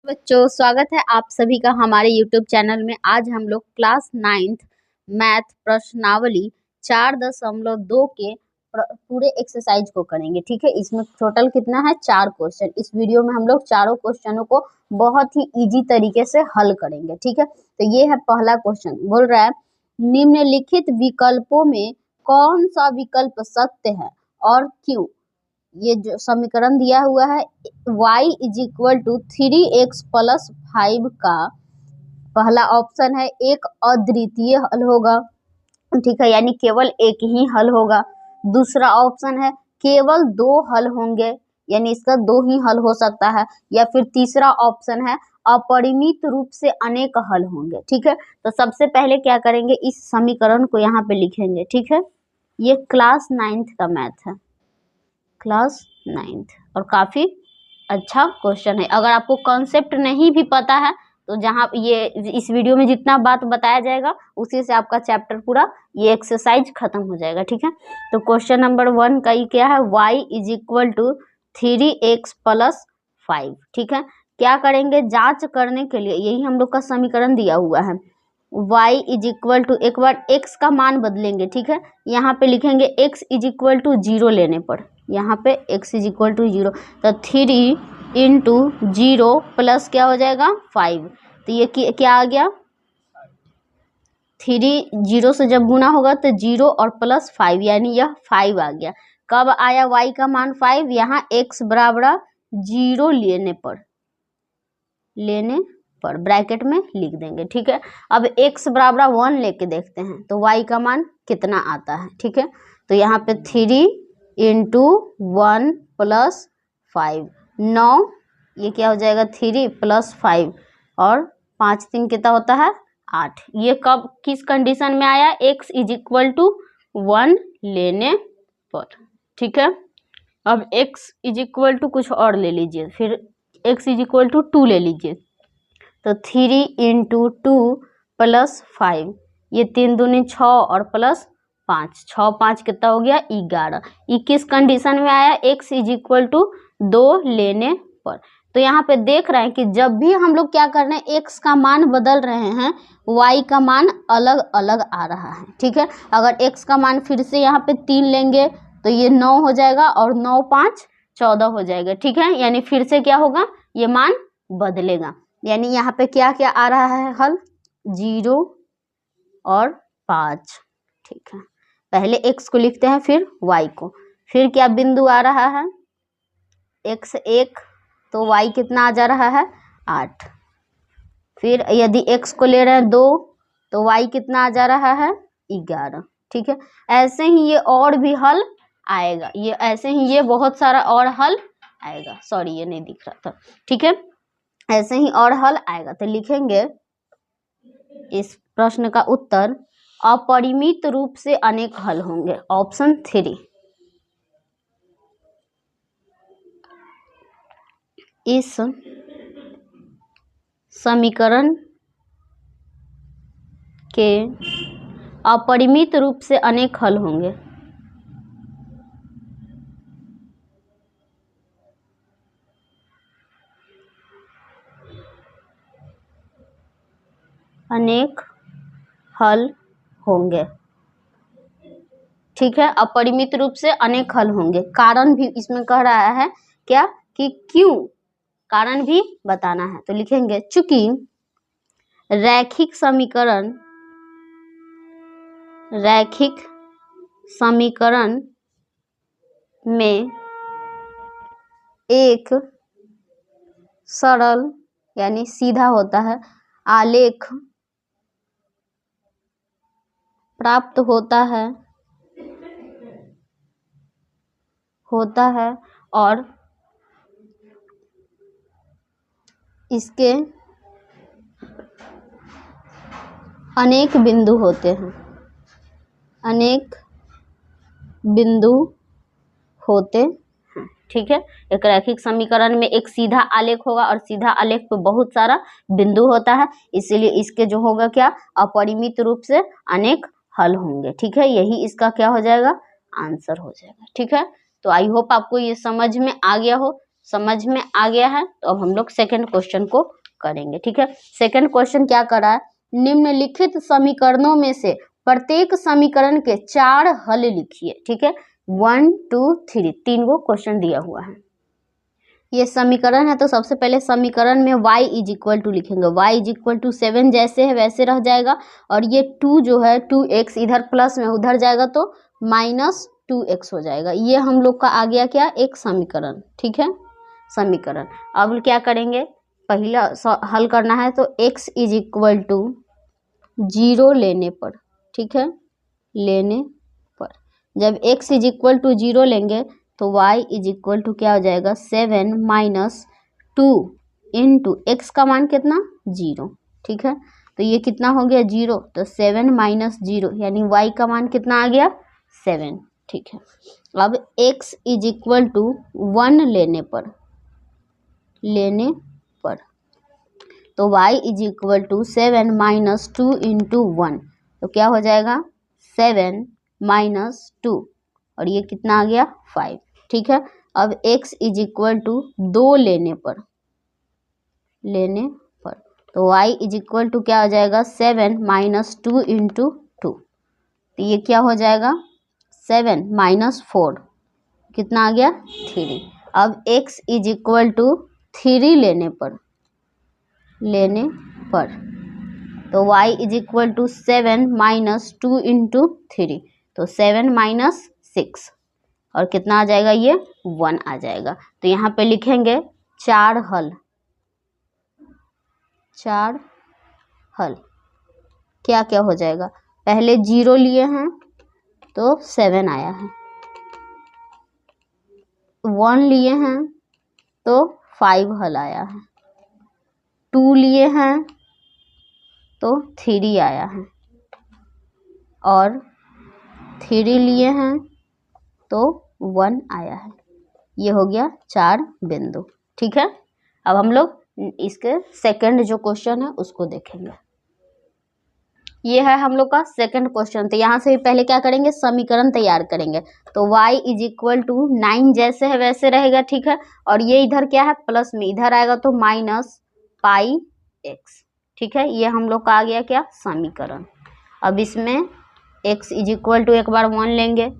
बच्चों, स्वागत है आप सभी का हमारे YouTube चैनल में। आज हम लोग क्लास 9th मैथ प्रश्नावली 4.2 के पूरे एक्सरसाइज को करेंगे। ठीक है, इसमें टोटल कितना है 4 क्वेश्चन। इस वीडियो में हम लोग चारों क्वेश्चनों को बहुत ही इजी तरीके से हल करेंगे। ठीक है, तो ये है पहला क्वेश्चन। बोल रहा है निम्नलिखित विकल्पों में कौन सा विकल्प सत्य है और क्यों। ये जो समीकरण दिया हुआ है y = 3x + 5 का पहला ऑप्शन है एक अद्वितीय हल होगा। ठीक है, यानी केवल एक ही हल होगा। दूसरा ऑप्शन है केवल 2 हल होंगे, यानी इसका 2 ही हल हो सकता है। या फिर तीसरा ऑप्शन है अपरिमित रूप से अनेक हल होंगे। ठीक है, तो सबसे पहले क्या करेंगे, इस समीकरण को यहाँ पे लिखेंगे। ठीक है, ये क्लास 9th का मैथ है, क्लास 9th, और काफी अच्छा क्वेश्चन है। अगर आपको कॉन्सेप्ट नहीं भी पता है तो जहाँ ये इस वीडियो में जितना बात बताया जाएगा उसी से आपका चैप्टर पूरा ये एक्सरसाइज खत्म हो जाएगा। ठीक है, तो क्वेश्चन नंबर 1 का ये क्या है, y = 3x + 5। ठीक है, क्या करेंगे, जांच करने के लिए यही हम लोग का समीकरण दिया हुआ है। y = एक बार x का मान बदलेंगे। ठीक है, यहाँ पे लिखेंगे x = 0 लेने पर, यहाँ पे x = 0, तो 3 × 0 प्लस क्या हो जाएगा 5। तो ये क्या आ गया, 3 0 से जब गुना होगा तो 0 और प्लस 5, यानी यह 5 आ गया। कब आया y का मान 5, यहाँ x बराबर 0 लेने पर ब्रैकेट में लिख देंगे। ठीक है, अब x बराबर 1 लेके देखते हैं तो y का मान कितना आता है। ठीक है, तो यहाँ पे 3 × 1 + 5, 9, ये क्या हो जाएगा 3 + 5, और 5 3 कितना होता है 8। ये कब किस कंडीशन में आया, x = 1 लेने पर। ठीक है, अब x = कुछ और ले लीजिए, फिर x = 2 ले लीजिए, तो 3 × 2 + 5, ये 3 दूनी 6 और प्लस 5, 6 5 कितना हो गया 11। ये किस कंडीशन में आया, x = 2 लेने पर। तो यहाँ पे देख रहे हैं कि जब भी हम लोग क्या कर रहे हैं, x का मान बदल रहे हैं, y का मान अलग अलग आ रहा है। ठीक है, अगर x का मान फिर से यहाँ पे 3 लेंगे तो ये 9 हो जाएगा, और 9 5 14 हो जाएगा। ठीक है, यानी फिर से क्या होगा, ये मान बदलेगा। यानी यहाँ पे क्या क्या आ रहा है हल, 0 और 5। ठीक है, पहले x को लिखते हैं फिर y को, फिर क्या बिंदु आ रहा है x 1, तो y कितना आ जा रहा है 8। फिर यदि x को ले रहे हैं 2 तो y कितना आ जा रहा है 11। ठीक है, ऐसे ही ये और भी हल आएगा, ये ऐसे ही ये बहुत सारा और हल आएगा। सॉरी, ये नहीं दिख रहा था। ठीक है, ऐसे ही और हल आएगा। तो लिखेंगे इस प्रश्न का उत्तर, अपरिमित रूप से अनेक हल होंगे, ऑप्शन 3। इस समीकरण के अपरिमित रूप से अनेक हल होंगे। अनेक हल होंगे। ठीक है, अपरिमित रूप से अनेक हल होंगे। कारण भी इसमें कह रहा है क्या कि क्यों, कारण भी बताना है। तो लिखेंगे चूंकि रैखिक समीकरण में एक सरल यानी सीधा होता है आलेख प्राप्त होता है और इसके अनेक बिंदु होते हैं, अनेक बिंदु होते हैं। ठीक है, एक रैखिक समीकरण में एक सीधा आलेख होगा और सीधा आलेख पे बहुत सारा बिंदु होता है, इसीलिए इसके जो होगा क्या, अपरिमित रूप से अनेक हल होंगे। ठीक है, यही इसका क्या हो जाएगा, आंसर हो जाएगा। ठीक है, तो आई होप आपको ये समझ में आ गया हो। समझ में आ गया है। तो अब हम लोग सेकंड क्वेश्चन को करेंगे, ठीक है। सेकंड क्वेश्चन क्या कर रहा है, निम्नलिखित समीकरणों में से प्रत्येक समीकरण के 4 हल लिखिए, ठीक है। 1 2 3 3 को क्वेश्चन दिया हुआ है। ये समीकरण है तो सबसे पहले समीकरण में y इज इक्वल टू लिखेंगे, y इज इक्वल टू 7 जैसे है वैसे रह जाएगा, और ये 2 जो है 2x इधर प्लस में उधर जाएगा तो -2x हो जाएगा। ये हम लोग का आ गया क्या, एक समीकरण, ठीक है, समीकरण। अब क्या करेंगे, पहला हल करना है तो x इज इक्वल टू 0 लेने पर, ठीक है, लेने पर जब x इज इक्वल टू 0 लेंगे तो y इज इक्वल टू क्या हो जाएगा, 7 माइनस 2 इंटू एक्स का मान कितना 0, ठीक है। तो ये कितना हो गया 0, तो 7 माइनस 0 यानी y का मान कितना आ गया 7, ठीक है। अब x इज इक्वल टू 1 लेने पर तो y is equal to 7 minus 2 into 1, तो क्या हो जाएगा 7 माइनस 2 और ये कितना आ गया 5, ठीक है। अब x इज इक्वल टू 2 लेने पर तो y इज इक्वल टू क्या हो जाएगा 7 माइनस 2 इंटू 2, तो ये क्या हो जाएगा 7 माइनस 4 कितना आ गया 3। अब x इज इक्वल टू 3 लेने पर तो y is equal to 7 minus 2 into 3, तो 7 माइनस 6 और कितना आ जाएगा ये 1 आ जाएगा। तो यहाँ पे लिखेंगे 4 हल क्या क्या हो जाएगा, पहले 0 लिए हैं तो 7 आया है, 1 लिए हैं तो 5 हल आया है, 2 लिए हैं तो 3 आया है, और 3 लिए हैं तो 1 आया है। ये हो गया 4 बिंदु, ठीक है। अब हम लोग इसके सेकंड जो क्वेश्चन है उसको देखेंगे। ये है हम लोग का सेकंड क्वेश्चन। तो यहाँ से पहले क्या करेंगे, समीकरण तैयार करेंगे। तो y इज इक्वल टू 9 जैसे है वैसे रहेगा, ठीक है। और ये इधर क्या है प्लस में, इधर आएगा तो माइनस पाई एक्स, ठीक है। ये हम लोग का आ गया क्या समीकरण। अब इसमें x इज इक्वल टू एक बार 1 लेंगे,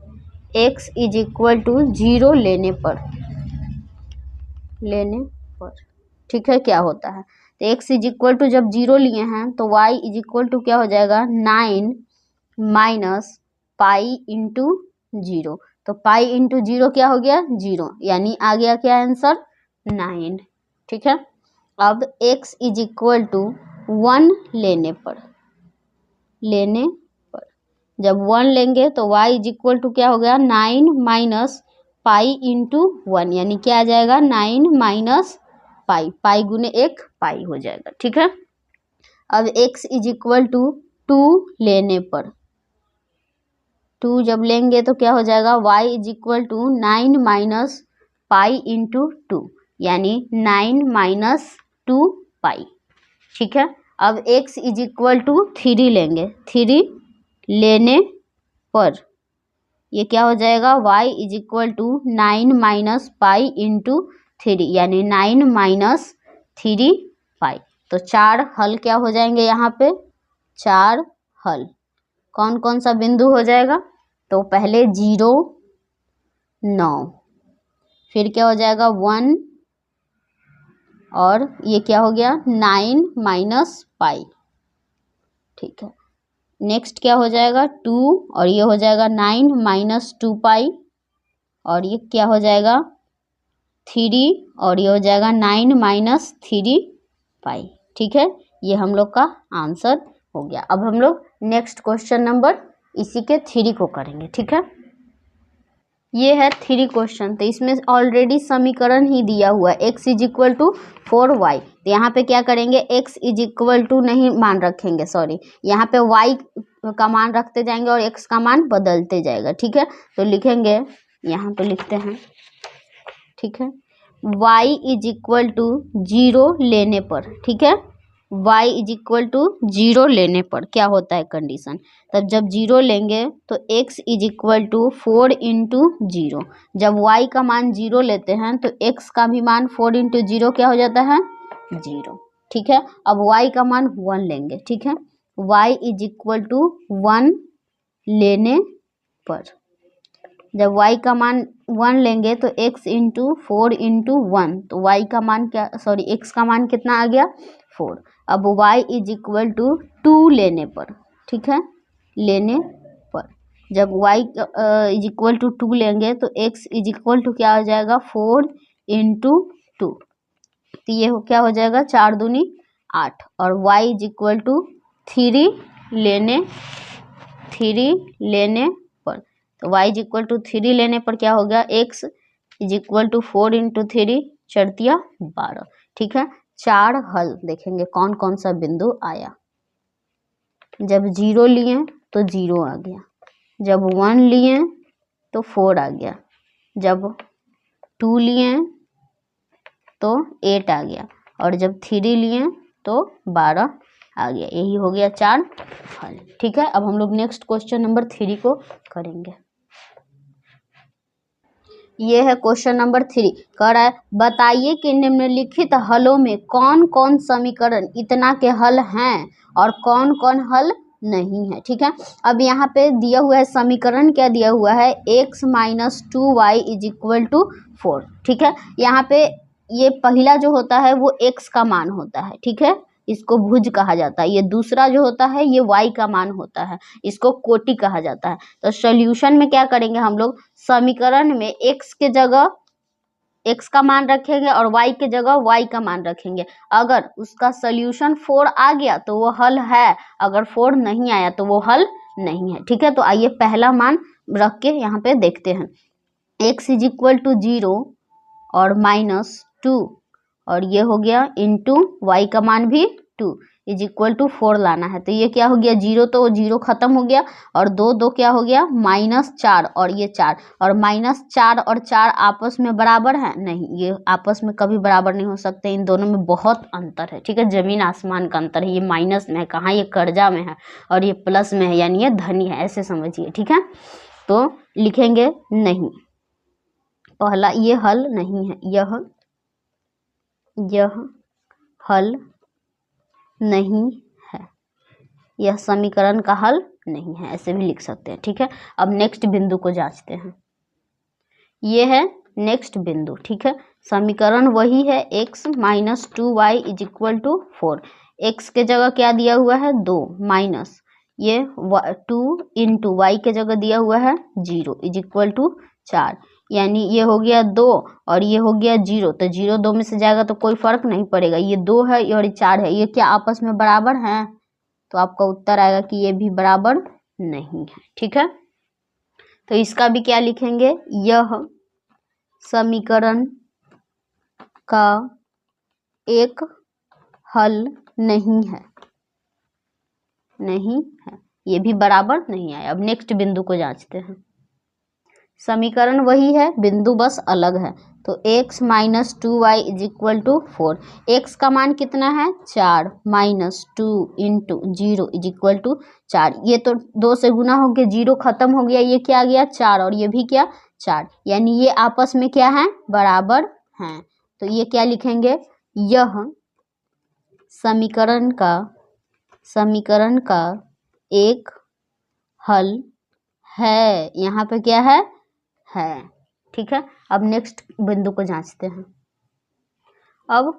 x इज इक्वल टू 0 लेने पर ठीक है क्या होता है, तो x इज इक्वल टू जब 0 लिए हैं तो y इज इक्वल टू क्या हो जाएगा 9 माइनस पाई इंटू 0, तो पाई इंटू 0 क्या हो गया 0, यानी आ गया क्या आंसर 9, ठीक है। अब x इज इक्वल टू 1 लेने पर जब 1 लेंगे तो y इज इक्वल टू क्या हो गया 9 माइनस पाई इंटू 1, यानी क्या आ जाएगा 9 माइनस पाई गुने 1 पाई हो जाएगा, ठीक है। अब x इज इक्वल टू 2 लेने पर 2 जब लेंगे तो क्या हो जाएगा y is equal to 9 minus pi into 2, यानी 9 माइनस 2 पाई, ठीक है। अब x इज इक्वल टू 3 लेंगे, 3 लेने पर ये क्या हो जाएगा y is equal to 9 minus pi into 3, यानी 9 माइनस 3 पाई। तो 4 हल क्या हो जाएंगे यहाँ पे 4 हल। कौन कौन सा बिंदु हो जाएगा, तो पहले 0 9, फिर क्या हो जाएगा 1, और ये क्या हो गया 9 माइनस पाई, ठीक है। नेक्स्ट क्या हो जाएगा 2, और ये हो जाएगा 9 माइनस 2 पाई, और ये क्या हो जाएगा 3, और ये हो जाएगा 9 माइनस 3 पाई, ठीक है। ये हम लोग का आंसर हो गया। अब हम लोग नेक्स्ट क्वेश्चन नंबर इसी के 3 को करेंगे, ठीक है। ये है 3 क्वेश्चन, तो इसमें ऑलरेडी समीकरण ही दिया हुआ है x is equal to 4y, तो यहाँ पे क्या करेंगे x इज इक्वल टू नहीं मान रखेंगे, सॉरी, यहाँ पे y का मान रखते जाएंगे और x का मान बदलते जाएगा, ठीक है। तो लिखेंगे, यहाँ पे लिखते हैं, ठीक है, y इज इक्वल टू 0 लेने पर, ठीक है, y इज इक्वल टू 0 लेने पर क्या होता है कंडीशन, तब जब 0 लेंगे तो x is equal to 4 into 0। जब y का मान 0 लेते हैं तो x का भी मान 4 इंटू 0 क्या हो जाता है 0। ठीक है, अब y का मान 1 लेंगे। ठीक है, y इज इक्वल टू 1 लेने पर, जब y का मान 1 लेंगे तो x इंटू 4 इंटू 1, तो y का मान क्या, सॉरी x का मान कितना आ गया 4। अब y इज इक्वल टू 2 लेने पर, ठीक है, लेने पर जब y इज इक्वल टू 2 लेंगे तो x इज इक्वल टू क्या हो जाएगा 4 इंटू 2, तो ये क्या हो जाएगा 4 दूनी 8, और y इज इक्वल टू 3 लेने पर, तो y इज इक्वल टू 3 लेने पर क्या हो गया x is equal to 4 into 3 चरतिया 12। ठीक है, 4 हल देखेंगे कौन कौन सा बिंदु आया। जब 0 लिए तो 0 आ गया, जब 1 लिए तो 4 आ गया, जब 2 लिए तो 8 आ गया, और जब 3 लिए तो 12 आ गया। यही हो गया 4 हल। ठीक है, अब हम लोग नेक्स्ट क्वेश्चन नंबर 3 को करेंगे। ये है क्वेश्चन नंबर 3, कह रहा है बताइए कि निम्नलिखित हलों में कौन कौन समीकरण इतना के हल हैं और कौन कौन हल नहीं है। ठीक है, अब यहाँ पे दिया हुआ है समीकरण, क्या दिया हुआ है x minus 2y is equal to 4। ठीक है, यहाँ पे ये पहला जो होता है वो x का मान होता है। ठीक है, इसको भुज कहा जाता है। ये दूसरा जो होता है ये y का मान होता है, इसको कोटि कहा जाता है। तो सॉल्यूशन में क्या करेंगे हम लोग, समीकरण में x के जगह x का मान रखेंगे और y के जगह y का मान रखेंगे। अगर उसका सॉल्यूशन 4 आ गया तो वो हल है, अगर 4 नहीं आया तो वो हल नहीं है। ठीक है, तो आइए पहला मान रख के यहाँ पे देखते हैं। x इज इक्वल टू 0 और माइनस 2, और ये हो गया इंटू y का मान भी 2 इज इक्वल टू 4 लाना है। तो ये क्या हो गया 0, तो 0 खत्म हो गया, और 2 2 क्या हो गया -4, और ये 4, और -4 और 4 आपस में बराबर है नहीं, ये आपस में कभी बराबर नहीं हो सकते, इन दोनों में बहुत अंतर है। ठीक है, जमीन आसमान का अंतर है, ये माइनस में है, कहाँ ये कर्जा में है, और ये प्लस में है, यानी ये धनी है, ऐसे समझिए। ठीक है, तो लिखेंगे नहीं, पहला ये हल नहीं है, यह हल नहीं है, यह समीकरण का हल नहीं है, ऐसे भी लिख सकते हैं। ठीक है, अब नेक्स्ट बिंदु को जांचते हैं। ये है नेक्स्ट बिंदु। ठीक है, समीकरण वही है x minus 2y is equal to 4। x के जगह क्या दिया हुआ है 2, माइनस ये 2 इंटू y के जगह दिया हुआ है 0 इज इक्वल टू 4, यानी ये हो गया 2 और ये हो गया 0, तो 0 2 में से जाएगा तो कोई फर्क नहीं पड़ेगा, ये 2 है और ये 4 है, ये क्या आपस में बराबर हैं, तो आपका उत्तर आएगा कि ये भी बराबर नहीं है। ठीक है, तो इसका भी क्या लिखेंगे, यह समीकरण का एक हल नहीं है, ये भी बराबर नहीं आया। अब नेक्स्ट बिंदु को जांचते हैं। समीकरण वही है, बिंदु बस अलग है। तो x minus 2y is equal to 4, x का मान कितना है 4, minus 2 into 0 is equal to 4, ये तो 2 से गुना हो गया, 0 खत्म हो गया, ये क्या आ गया 4, और ये भी क्या 4, यानी ये आपस में क्या है बराबर हैं। तो ये क्या लिखेंगे, यह समीकरण का एक हल है, यहाँ पे क्या है ठीक है, अब नेक्स्ट बिंदु को जांचते हैं। अब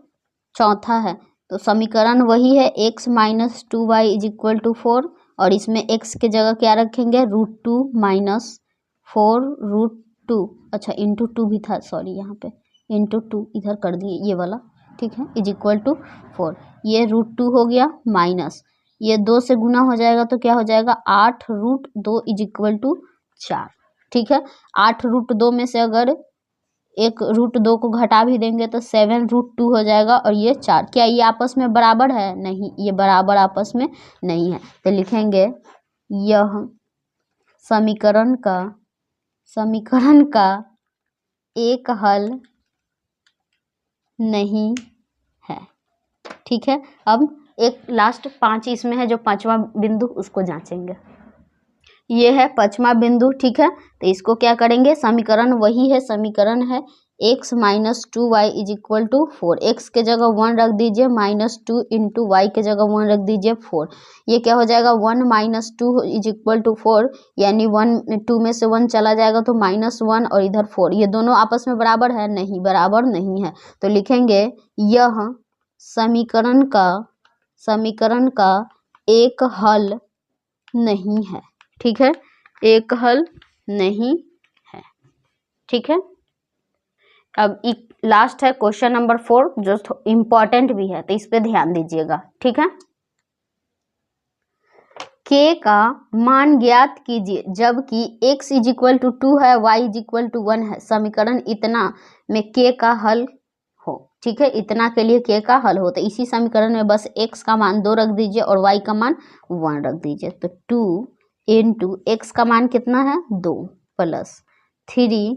चौथा है, तो समीकरण वही है x minus 2y is equal to 4, और इसमें x के जगह क्या रखेंगे √2 माइनस 4 √2, अच्छा इंटू 2 भी था, सॉरी यहाँ पे इंटू 2 इधर कर दिए ये वाला। ठीक है, इज इक्वल टू 4, ये √2 हो गया, माइनस ये 2 से गुना हो जाएगा तो क्या हो जाएगा 8 √2 इज इक्वल टू 4। ठीक है, 8 √2 में से अगर एक √2 को घटा भी देंगे तो 7 √2 हो जाएगा, और ये 4, क्या ये आपस में बराबर है नहीं, ये बराबर आपस में नहीं है। तो लिखेंगे यह समीकरण का एक हल नहीं है। ठीक है, अब एक लास्ट 5 इसमें है, जो 5वां बिंदु उसको जांचेंगे। ये है 5वां बिंदु, ठीक है। तो इसको क्या करेंगे, समीकरण वही है, समीकरण है x minus 2y is equal to 4। X के जगह 1 रख दीजिए, माइनस 2 इंटू वाई के जगह 1 रख दीजिए 4। ये क्या हो जाएगा, 1 माइनस 2 इज इक्वल टू 4, यानी 2 में से 1 चला जाएगा तो -1 और इधर 4। ये दोनों आपस में बराबर है, नहीं बराबर नहीं है। तो लिखेंगे यह समीकरण का एक हल नहीं है, ठीक है, एक हल नहीं है, ठीक है। अब लास्ट है क्वेश्चन नंबर 4, जो इम्पॉर्टेंट भी है, तो इस पे ध्यान दीजिएगा, ठीक है। k का मान ज्ञात कीजिए जबकि x इज इक्वल टू 2 है, y इज इक्वल टू 1 है। समीकरण इतना में k का हल हो, ठीक है, इतना के लिए k का हल हो। तो इसी समीकरण में बस x का मान 2 रख दीजिए और y का मान 1 रख दीजिए। तो 2 इंटू एक्स का मान कितना है 2 प्लस 3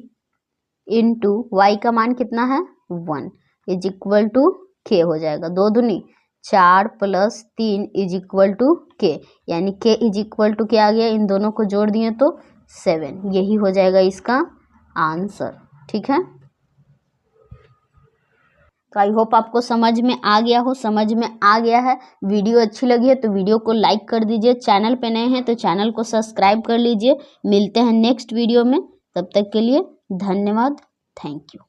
इंटू वाई का मान कितना है 1 इज इक्वल टू के हो जाएगा। 2 दूनी 4 प्लस 3 इज इक्वल टू के, यानी के इज इक्वल टू क्या आ गया, इन दोनों को जोड़ दिए तो 7। यही हो जाएगा इसका आंसर, ठीक है। तो आई होप आपको समझ में आ गया हो, समझ में आ गया है। वीडियो अच्छी लगी है तो वीडियो को लाइक कर दीजिए, चैनल पे नए हैं तो चैनल को सब्सक्राइब कर लीजिए। मिलते हैं नेक्स्ट वीडियो में, तब तक के लिए धन्यवाद, थैंक यू।